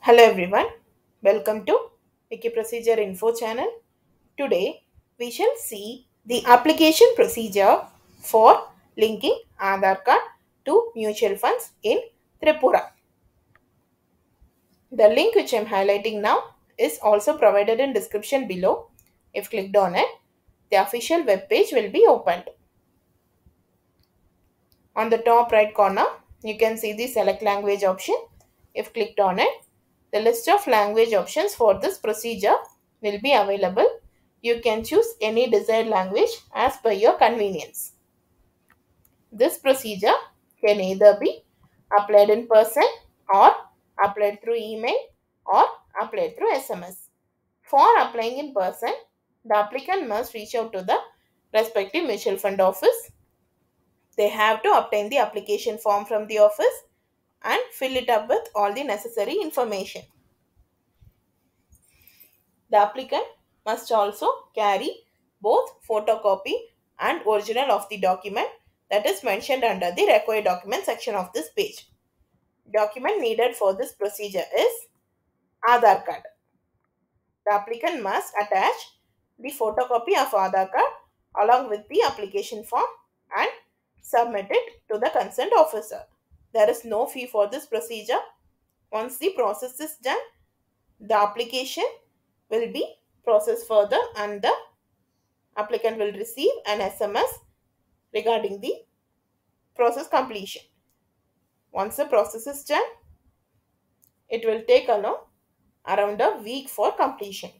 Hello everyone, welcome to Wiki Procedure Info channel. Today we shall see the application procedure for linking Aadhaar card to mutual funds in Tripura. The link which I am highlighting now is also provided in description below. If clicked on it, the official web page will be opened. On the top right corner, you can see the select language option. If clicked on it, the list of language options for this procedure will be available. You can choose any desired language as per your convenience. This procedure can either be applied in person or applied through email or applied through SMS. For applying in person, the applicant must reach out to the respective mutual fund office. They have to obtain the application form from the office and fill it up with all the necessary information. The applicant must also carry both photocopy and original of the document that is mentioned under the required document section of this page. Document needed for this procedure is Aadhaar card. The applicant must attach the photocopy of Aadhaar card along with the application form and submit it to the concerned officer. There is no fee for this procedure. Once the process is done, the application will be processed further and the applicant will receive an SMS regarding the process completion. Once the process is done, it will take around a week for completion.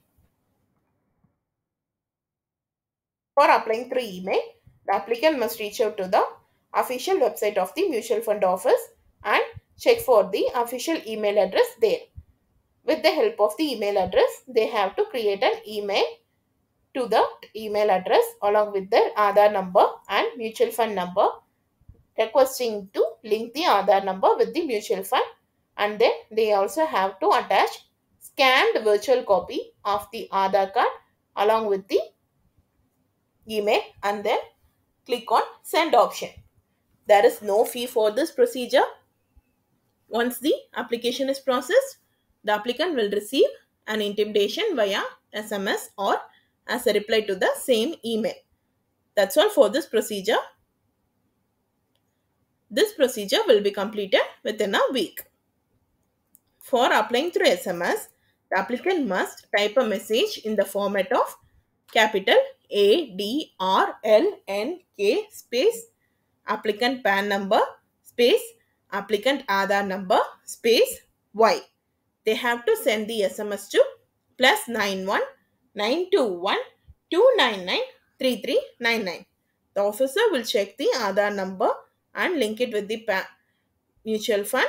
For applying through email, the applicant must reach out to the official website of the mutual fund office and check for the official email address there. With the help of the email address, they have to create an email to the email address along with their Aadhaar number and mutual fund number, requesting to link the Aadhaar number with the mutual fund, and then they also have to attach scanned virtual copy of the Aadhaar card along with the email and then click on send option. There is no fee for this procedure. Once the application is processed, the applicant will receive an intimation via SMS or as a reply to the same email. That's all for this procedure. This procedure will be completed within a week. For applying through SMS, the applicant must type a message in the format of capital ADRLNK space applicant PAN number space applicant Aadhaar number space Y. They have to send the SMS to +91 921 299 3399. The officer will check the Aadhaar number and link it with the mutual fund.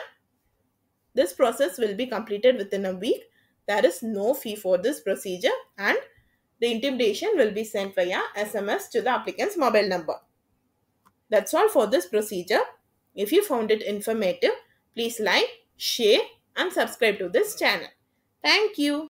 This process will be completed within a week. There is no fee for this procedure and the intimation will be sent via SMS to the applicant's mobile number. That's all for this procedure. If you found it informative, please like, share and subscribe to this channel. Thank you.